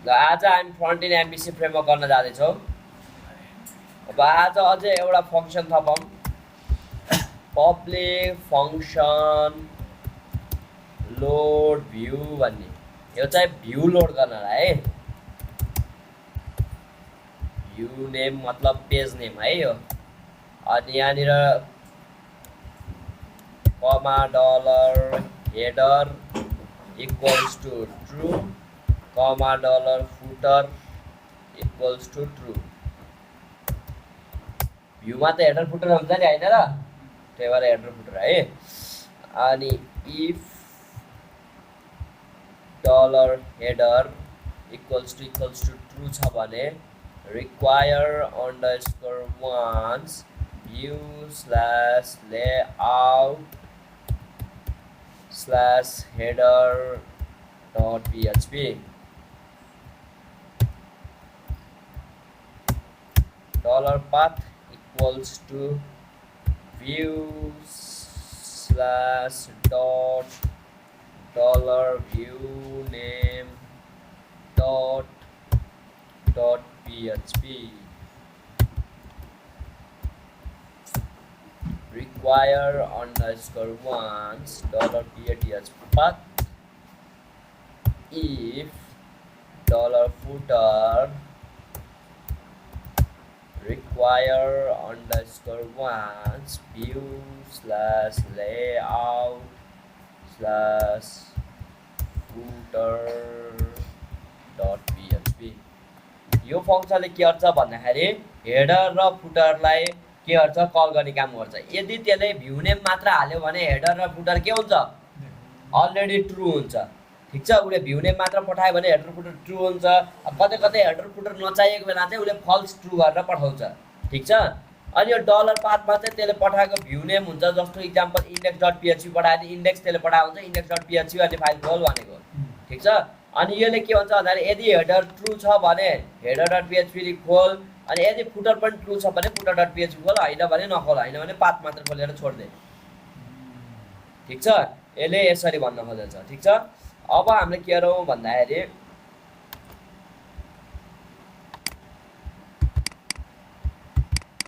ल आज हामी फ्रन्ट एन्ड एमबिसी फ्रेमवर्क गर्न जाँदैछौँ। अब आज अझै एउटा फङ्सन थपौँ, पब्लिक फङ्सन लोड भ्यू भन्ने। यो चाहिँ भ्यू लोड गर्नलाई है, भ्यू नेम मतलब पेज नेम है यो। अनि यहाँनिर comma dollar header equals to true, comma dollar footer equals to true. भ्यूमा त हेडर फुटर हुन्छ नि होइन र, त्यही भएर हेडर फुटर है। अनि if dollar header equals to true छ भने require underscore once view slash layout slash header dot PHP dollar path equals to view slash dot dollar view name dot php require underscore once dollar php path if dollar footer require underscore once view slash layout slash footer dot php। यो फङ्सनले के गर्छ भन्दाखेरि header र फुटरलाई के गर्छ, call गर्ने काम गर्छ। यदि त्यसले भ्यू नेम मात्र हाल्यो भने हेडर र फुटर के हुन्छ, अलरेडी ट्रु हुन्छ। ठिक छ, उसले भ्यू नेम मात्र पठायो भने हेडर फुटर ट्रु हुन्छ। कतै कतै हेडर फुटर नचाहिएको बेला चाहिँ उसले फल्स ट्रु गरेर पठाउँछ। ठिक छ। अनि यो डलर पाथमा चाहिँ त्यसले पठाएको भ्यू नेम हुन्छ, जस्तो इक्जाम्पल इन्डेक्स डट पीएचपी पठायो भने इन्डेक्स त्यसले पठाएको हुन्छ इन्डेक्स डट पीएचपी अनि फाइल खोल भनेको। ठिक छ। अनि यसले के भन्छ भन्दाखेरि यदि हेडर ट्रु छ भने हेडर डट पीएचपी खोल, अनि यदि फुटर पनि ट्रु छ भने फुटर डट पीएचपी खोल, होइन भने नखोल, होइन भने पाथ मात्र खोलेर छोड्दे। ठिक छ, यसले यसरी भन्न खोजेछ। ठिक छ। अब हामीले के गरौँ भन्दाखेरि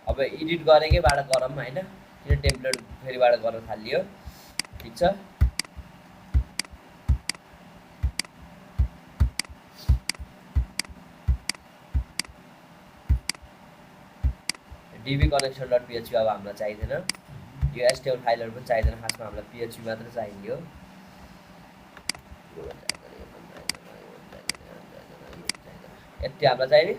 अब एडिट गरेकैबाट गरौँ होइन, किन टेम्प्लेट फेरिबाट गर्न थालियो। ठिक छ। डिबी कनेक्सन डट पीएचपी अब हामीलाई चाहिँदैन, यो एचटीएमएल फाइलहरू पनि चाहिँदैन, खासमा हामीलाई पीएचपी मात्र चाहियो। यति हामीलाई चाहिने।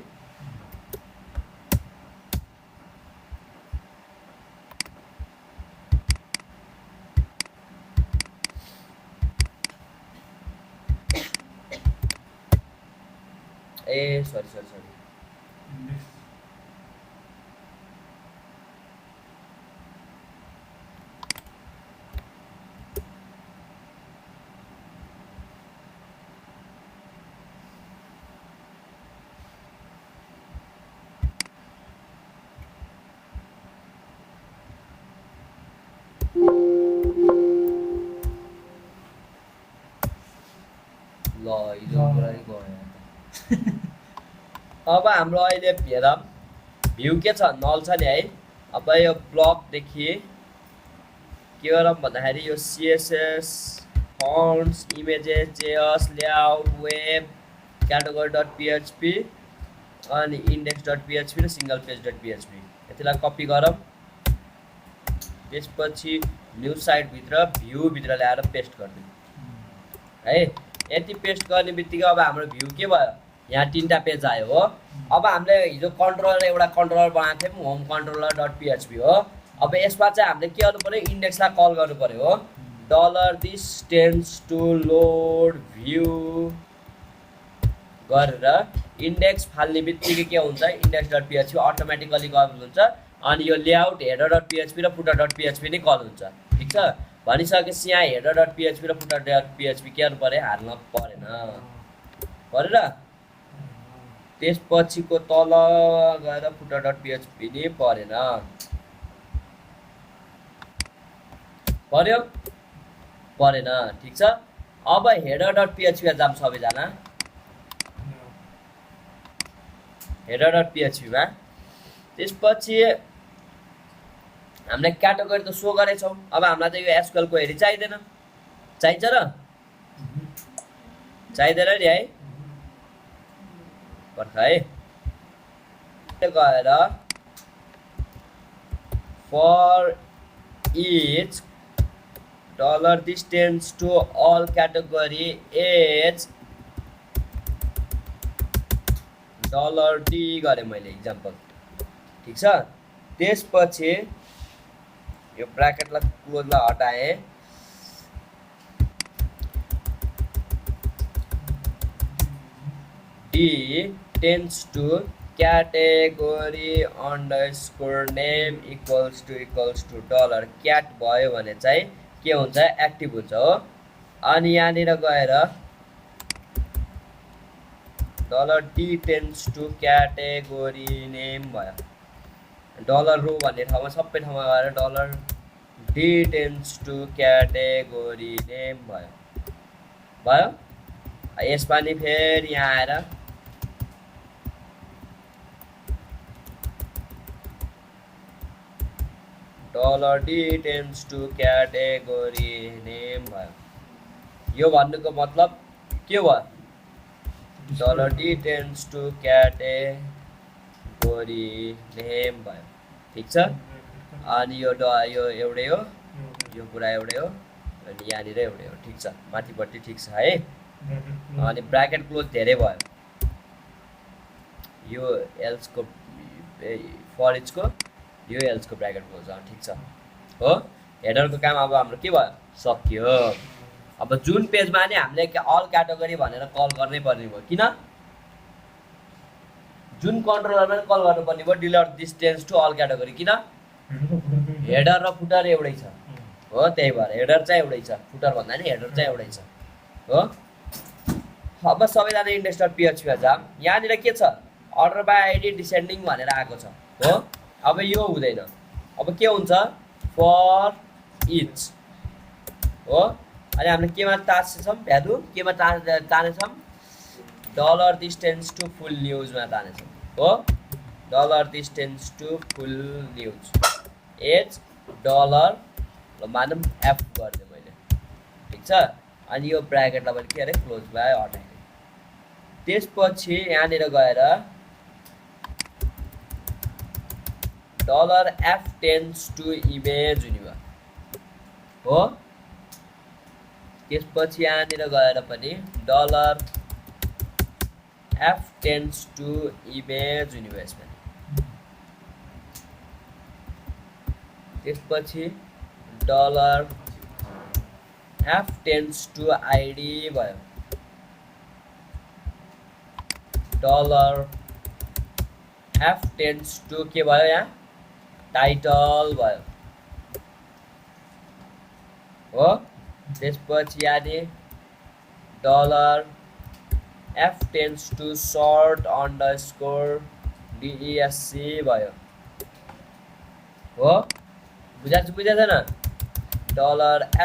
ए सरी अब हाम्रो अहिले हेरौँ भ्यू के छ, नल छ नि है। अब यो ब्लकदेखि के गरौँ भन्दाखेरि यो CSS fonts images JS layout web category dot PHP अनि इन्डेक्स डट पीएचपी र सिंगल पेज डट पीएचपी यतिलाई कपी गरौँ। त्यसपछि न्यू साइटभित्र भ्यूभित्र ल्याएर पेस्ट गरिदिउँ है। यति पेस्ट गर्ने बित्तिकै अब हाम्रो भ्यू के भयो, यहाँ 3टा पेज आयो हो। अब हामीले हिजो कन्ट्रोलर एउटा कन्ट्रोलर बनाएको थियौँ, होम कन्ट्रोलर डट पीएचपी हो। अब यसमा चाहिँ हामीले के गर्नु पर्यो, इन्डेक्सलाई कल गर्नु पर्यो हो। Dollar this tense to load view गरेर इन्डेक्स फाल्ने बित्तिकै के हुन्छ, index dot PHP automatically call हुन्छ। अनि यो लेआउट हेडर डट पीएचपी र फुटर डट पीएचपी नै कल हुन्छ। ठिक छ। भनिसकेपछि यहाँ हेडर डट पीएचपी र फुटर डट पीएचपी के गर्नु पर्यो, हाल्न परेन परेर। त्यसपछिको तल गएर फुटर डट पीएचपी नै परेन, पर्यो परेन। ठिक छ। अब हेडर डट पीएचपी जाम सबैजना। header.php मा त्यसपछि हामीले क्याटेगोरी त सो गरेछौँ अब हामीलाई त यो एसक्यूएल क्वेरी चाहिदैन चाहिन्छ र चाहिदैन नि है पर्ख है गएर for each dollar distance to all category is $d गरे मैले एक्जाम्पल ठीक छ त्यसपछि यो ब्र्याकेटलाई क्लोजलाई हटाए d tends to category underscore name equals to dollar cat भयो भने चाहिँ के हुन्छ एक्टिभ हुन्छ हो अनि यहाँनिर गएर $d tends to category name भयो डलर रो भन्ने ठाउँमा सबै ठाउँमा गएर $d tends to category name भयो यसमा नि फेरि यहाँ आएर $d tends to category name भयो यो भन्नुको मतलब के भयो $d tends to category name भयो ठीक छ अनि यो एउटै हो यो कुरा एउटै हो अनि यहाँनिर एउटै हो ठीक छ माथिपट्टि ठीक छ है अनि ब्र्याकेट क्लोज धेरै भयो यो एल्स को फर इच को यो एल्स को ब्र्याकेट क्लोज ठीक छ हो हेडर को काम अब हाम्रो के भयो सक्यो अब जुन पेजमा नि हामीले अल क्याटेगोरी भनेर कल गर्नै पर्ने भयो किन जुन कन्ट्रोलरमा कल गर्नुपर्ने भयो dollar distance to all category किन हेडर र फुटर एउटै छ हो त्यही भएर हेडर चाहिँ एउटै छ फुटर भन्दा नि हेडर चाहिँ एउटै छ हो अब सबैजना index.php मा जाम यहाँनिर के छ अर्डर बाइ आइडी डिसेन्डिङ भनेर आएको छ हो अब यो हुँदैन अब के हुन्छ फर इच हो अनि हामीले केमा तानेछौँ भ्यालु केमा तानेछौँ डलर डिस्टेन्स टु फुल न्युजमा तानेछौँ हो dollar distance to full news as dollar मानौँ एफ गरिदिएँ मैले ठिक छ अनि यो ब्र्याकेटलाई मैले के अरे क्लोज भयो हटाएँ त्यसपछि यहाँनिर गएर $f tends to image हुने भयो हो त्यसपछि यहाँनिर गएर पनि $f tends to image हुने भयो यसमा त्यसपछि $f tends to id भयो $f tends to के भयो यहाँ टाइटल भयो हो त्यसपछि यहाँनिर $f tends to short underscore desc भयो हो बुझाएको छैन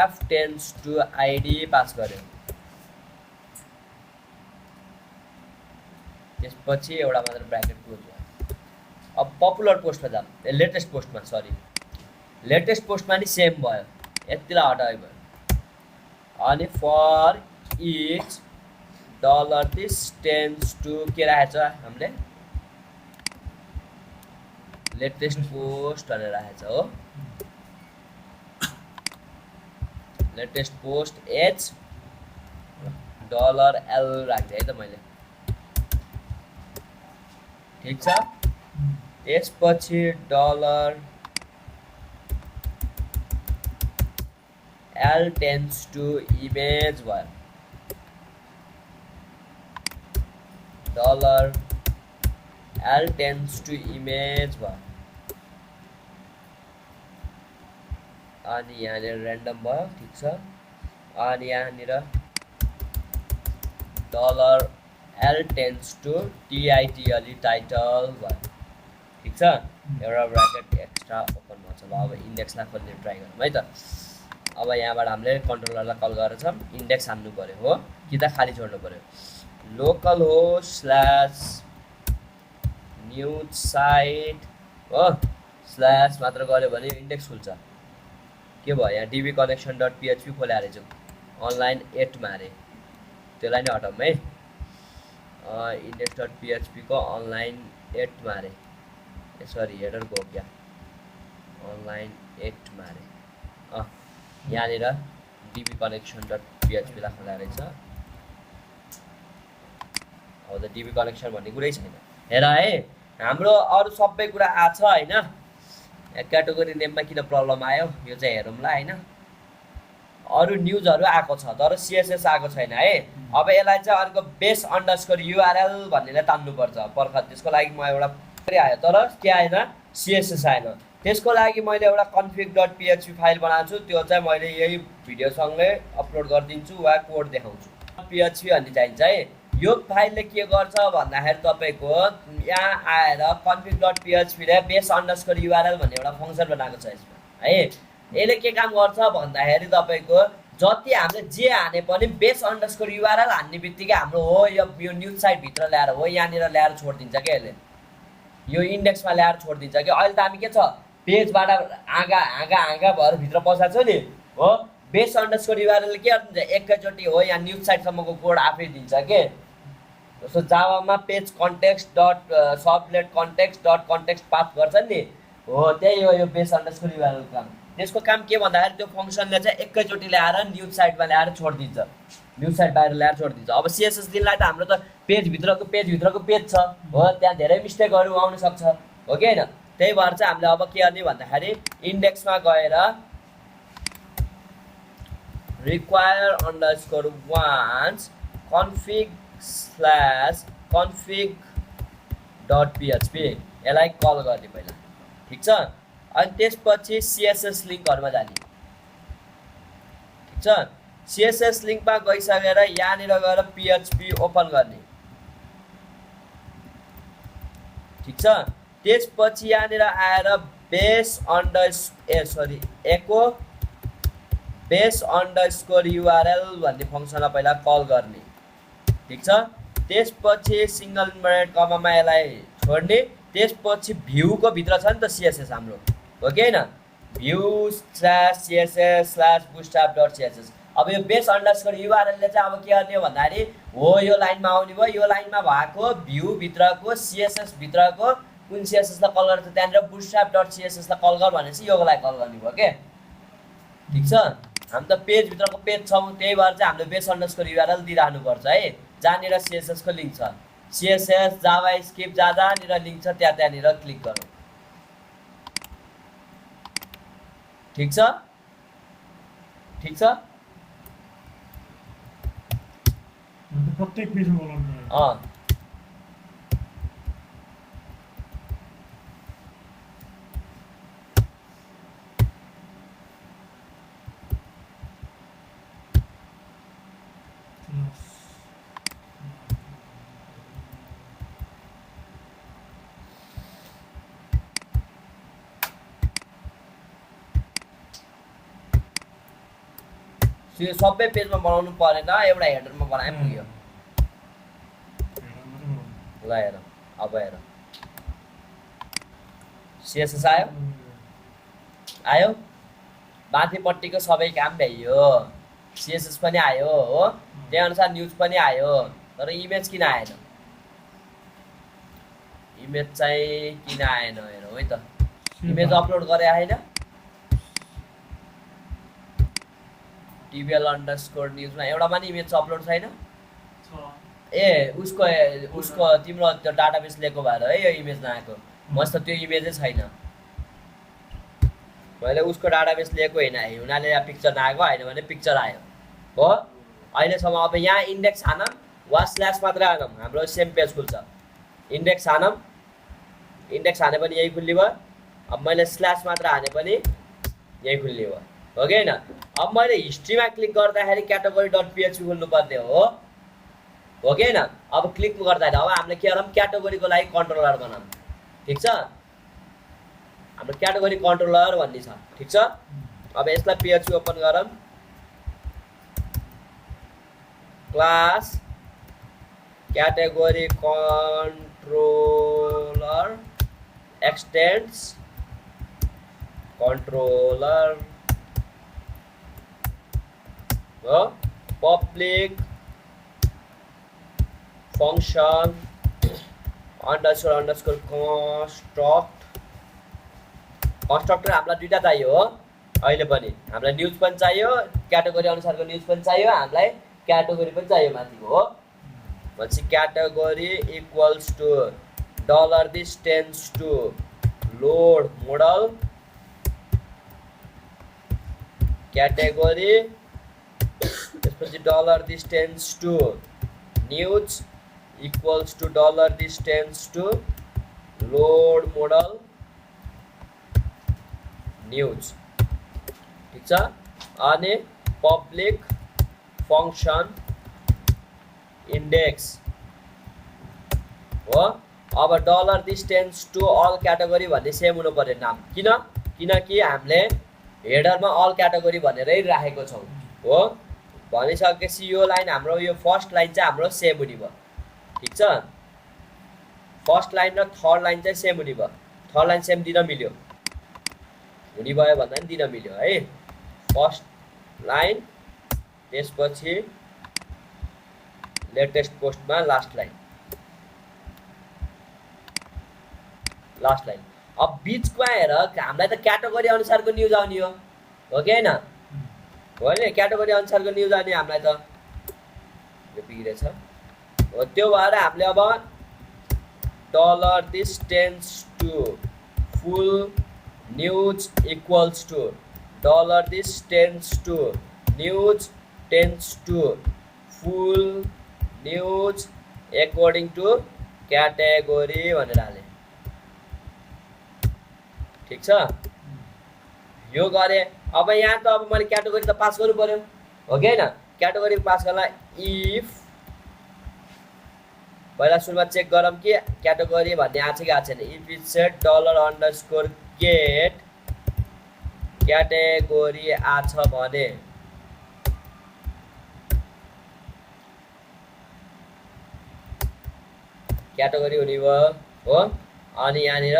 $f tends to id pass गर्यो त्यसपछि एउटा मात्र ब्र्याकेट क्लोज भयो अब पपुलर पोस्टमा जाम लेटेस्ट पोस्टमा सरी लेटेस्ट पोस्टमा नि सेम भयो यतिलाई हटाए भयो अनि फर इच $tends to के राखेछ हामीले लेटेस्ट पोस्ट भनेर राखेछ हो लेटेस्ट पोस्ट एच $l राख्दै है त मैले ठीक छ त्यसपछि $l tends to image भयो $l tends to image भयो अनि यहाँनिर ऱ्यान्डम भयो ठीक छ अनि यहाँनिर $l tends to title title भयो ठीक छ एउटा ब्र्याकेट एक्स्ट्रा ओपन भएको छ अब इन्डेक्सलाई खोल्ने ट्राई गरौँ है त अब यहाँबाट हामीले कन्ट्रोलरलाई कल गरेर छौँ इन्डेक्स हान्नु पर्यो हो कि त खाली छोड्नु पर्यो local host slash news site हो स्ल्यास मात्र गऱ्यो भने इन्डेक्स खुल्छ। के भयो यहाँ डिबी कनेक्सन डट पिएचपी खोले रहेछौँ अनलाइन 8 मारे त्यसलाई नै हटाउँ है। इन्डेक्स डट पिएचपी को अनलाइन 8 मारे सरी हेडर गयो क्या अनलाइन 8 मारे यहाँनिर डिबी कनेक्सन डट पिएचपी लाई खोला रहेछ। अब त डिबी कनेक्सन भन्ने कुरै छैन हेर है हाम्रो अरू सबै कुरा आछ हैन। क्याटेगोरी नेममा किन प्रब्लम आयो यो चाहिँ हेरौँला हैन। अरू न्युजहरू आएको छ तर सिएसएस आएको छैन है। अब यसलाई चाहिँ अर्को बेस अन्डरस्कोर युआरएल भन्नेले तान्नुपर्छ पर्ख त्यसको लागि म एउटा आयो तर के आएन सिएसएस आएन। त्यसको लागि मैले एउटा कन्फिग डट पिएचपी फाइल बनाएको छु त्यो चाहिँ मैले यही भिडियोसँगै अपलोड गरिदिन्छु वा कोड देखाउँछु। पिएचपी भन्ने चाहिन्छ है। यो फाइलले के गर्छ भन्दाखेरि तपाईँको यहाँ आएर कन्फिग डट पिएचपीले बेस अन्डरस्कोर युआरएल भन्ने एउटा फङ्सन बनाएको छ यसमा है। यसले के काम गर्छ भन्दाखेरि तपाईँको जति हामीले जे हाने पनि बेस अन्डरस्कोर युआरएल हान्ने बित्तिकै हाम्रो हो यो न्युज साइटभित्र ल्याएर हो यहाँनिर ल्याएर छोडिदिन्छ क्या यसले यो इन्डेक्समा ल्याएर छोडिदिन्छ कि। अहिले त हामी के छ पेजबाट हाँगा भएर भित्र पसाएको छ नि हो बेस अन्डरस्कोर युआरएल के गर्छ एकैचोटि हो यहाँ न्युज साइटसम्मको कोड आफै दिन्छ के। जस्तो जावामा page context dot servlet context dot context path गर्छ नि हो त्यही हो यो बेस अन्डरस्कोर युआरएल काम। त्यसको काम के भन्दाखेरि त्यो फङ्सनले चाहिँ एकैचोटि ल्याएर न्युज साइटमा ल्याएर छोडिदिन्छ न्युज साइट बाहिर ल्याएर छोडिदिन्छ। अब सिएसएस दिनलाई त हाम्रो त पेजभित्रको पेज छ हो त्यहाँ धेरै मिस्टेकहरू आउन सक्छ हो कि होइन। त्यही भएर चाहिँ हामीले अब के गर्ने भन्दाखेरि इन्डेक्समा गएर require underscore once config dot PHP यसलाई कल गर्ने पहिला ठिक छ। अनि त्यसपछि सिएसएस लिङ्कहरुमा जाने ठिक छ। सिएसएस लिङ्कमा गइसकेर यहाँनिर गएर पिएचपी ओपन गर्ने ठिक छ। त्यसपछि यहाँनिर आएर एचो बेस अन्डरस्कोर युआरएल भन्ने फङ्सनलाई पहिला कल गर्ने ठिक छ। त्यसपछि सिंगल इन्भर्टेड कमामा यसलाई छोड्ने। त्यसपछि भ्यूको भित्र छ नि त सिएसएस हाम्रो हो कि हैन view /css /bootstrap dot css। अब यो बेस अन्डरस्कोर युआरएल ले चाहिँ अब के गर्ने हो भन्दाखेरि हो यो लाइनमा आउने भयो यो लाइनमा भएको भ्यू भित्रको सिएसएस भित्रको कुन सिएसएस लाई कल गर्छ त्यहाँनिर bootstrap डट css लाई कल गर भनेपछि योलाई कल गर्ने भयो के ठीक छ। हामी त पेज भित्रको पेज छौं त्यही भएर चाहिँ हामीले बेस अन्डरस्कोर युआरएल दिइराख्नु पर्छ है जहाँनिर सिएसएस को लिंक छ। सिएसएस जावास्क्रिप्ट जहाँनिर लिंक छ त्यहाँनिर क्लिक गरौँ ठीक छ ठीक छ। प्रत्येक पेजमा बोलाउनु यो सबै पेजमा बनाउनु परेन एउटा हेडरमा बनाए पुग्यो। ल हेर अब हेर सिएसएस आयो माथिपट्टिको सबै काम भ्याइयो सिएसएस पनि आयो हो त्यही अनुसार न्युज पनि आयो तर इमेज किन आएन इमेज चाहिँ किन आएन हेरौँ है त इमेज अपलोड गरे हैन टिबिएल अन्डरस्कोर न्युजमा एउटा पनि इमेज अपलोड छैन ए उसको तिम्रो त्यो डाटाबेस लिएको भएर है यो इमेज नआएको मस्त त्यो इमेजै छैन मैले उसको डाटाबेस लिएको हैन हुनाले यहाँ पिक्चर नआएको हैन भने पिक्चर आयो हो। अहिलेसम्म अब यहाँ इन्डेक्स हानम वा स्ल्यास मात्रै हानम हाम्रो सेम पेज खुल्छ। इन्डेक्स हानम इन्डेक्स हाने पनि यही खुल्ली भयो अब मैले स्ल्यास मात्र हाने पनि यही खुल्ली भयो हो कि हैन। अब मैले हिस्ट्रीमा क्लिक गर्दाखेरि क्याटेगोरी डट पिएचपी खोल्नु पर्ने हो कि हैन। अब क्लिक गर्दाखेरि अब हामीले के गरौँ क्याटेगोरीको लागि कन्ट्रोलर बनाऊँ ठीक छ। हाम्रो क्याटेगोरी कन्ट्रोलर भन्ने छ ठीक छ। अब यसलाई पिएचपी ओपन गरौँ class category controller controller extends controller public function underscore constructor हामीलाई दुईटा चाहियो हो अहिले पनि हामीलाई न्यूज पनि चाहियो क्याटेगोरी अनुसारको न्यूज पनि चाहियो हामीलाई क्याटेगोरी पनि चाहियो माथिको हो भनेपछि category equals to dollar this tense to load model category त्यसपछि dollar this tense to news equals to dollar this tense to load model news ठीक छ अनि पब्लिक फंक्शन इंडेक्स हो अब dollar this tense to all category भन्ने same हुनु पर्यो नाम किनकि हामीले हेडरमा अल क्याटेगोरी भनेरै राखेको छौं हो भनिसकेपछि यो लाइन हाम्रो यो फर्स्ट लाइन चाहिँ हाम्रो सेम हुने भयो ठीक छ फर्स्ट लाइन र थर्ड लाइन चाहिँ सेम हुने भयो थर्ड लाइन सेम दिन मिल्यो हुने भयो भन्दा नि दिन मिल्यो है फर्स्ट लाइन त्यसपछि लेटेस्ट पोस्टमा लास्ट लाइन अब बीचको आएर हामीलाई त क्याटेगोरी अनुसारको न्यूज आउने हो कि हैन हो नि क्याटेगोरी अनुसारको न्यूज आउने हामीलाई त यो बिग्रेछ हो त्यो भएर हामीले अब dollar this tense to full news equals to dollar this tense to news tends to full news according to category भनेर हाले ठीक छ यो गरे अब यहाँ त अब मैले क्याटेगोरी त पास गर्नु पर्यो हो कि हैन क्याटेगोरी पास गर्न इफ पहिला सुरुमा चेक गरौँ कि क्याटेगोरी भन्ने आछ कि आछैन if it set dollar underscore get category आछ भने क्याटेगोरी हुने भयो हो अनि यहाँनिर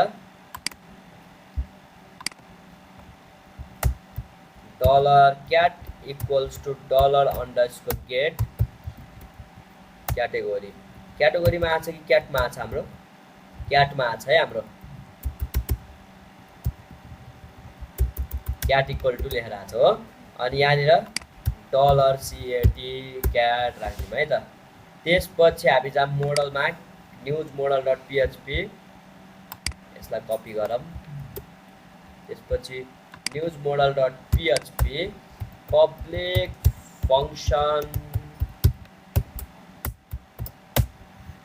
dollar cat equals to dollar underscore get क्याटेगोरीमा आछ कि क्याटमा आछ हाम्रो क्याटमा आछ है हाम्रो क्याट इक्वल टु लेखेर आछ हो अनि यहाँनिर डलर सीएटी क्याट राख्दियौँ है त त्यसपछि हामी जाम मोडलमा न्यूज मोडल डट पीएचपी यसलाई कपी गरौँ त्यसपछि news model dot PHP public function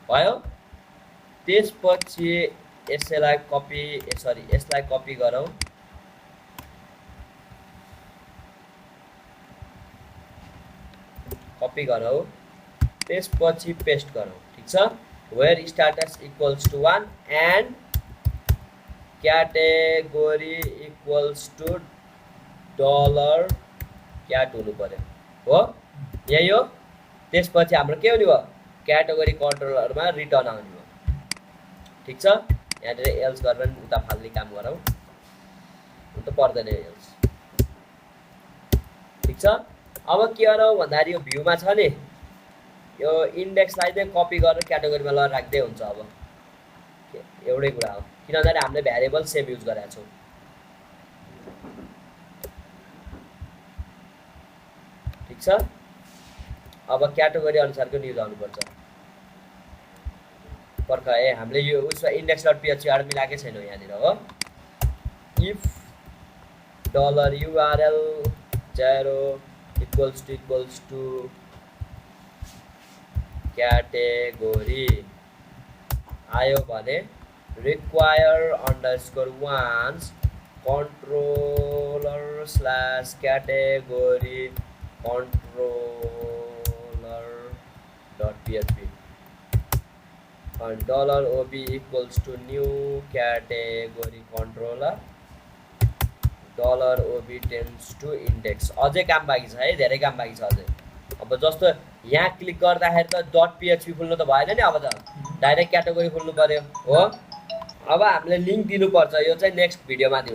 भयो त्यसपछि यसलाई कपी गरौँ त्यसपछि पेस्ट गरौँ ठीक छ where status equals to 1 and category equals to dollar CAT हुनु पर्यो हो यही हो त्यसपछि हाम्रो के हुने भयो क्याटेगोरी कन्ट्रोलरमा रिटर्न आउने भयो ठीक छ यहाँनिर एल्स गरेर उता फाल्ने काम गरौँ हुन त पर्दैन एल्स ठीक छ अब के गरौँ भन्दाखेरि यो भ्यूमा छ नि यो इन्डेक्सलाई चाहिँ कपी गरेर क्याटेगोरीमा ल राख्दै हुन्छ अब एउटै कुरा हो किनभने हामीले भ्यारिएबल सेम युज गरेका छौँ ठीक छ अब क्याटेगोरी अनुसारको न्यूज आउनुपर्छ पर्ख ए हामीले यो उसमा इन्डेक्स डट पीएचपी आर मिलाएकै छैनौँ यहाँनिर हो if dollar URL 0 equals to category आयो भने require underscore once controller slash category controller dot php and $ob equals to new category controller $ob tends to index अझै काम बाँकी छ है धेरै काम बाँकी छ अझै अब जस्तो यहाँ क्लिक गर्दाखेरि त .php खुल्नु त भएन नि अब त डाइरेक्ट क्याटेगोरी खुल्नु पर्यो हो अब हामीले लिङ्क दिनुपर्छ, यो चाहिँ नेक्स्ट भिडियोमा दिउँला।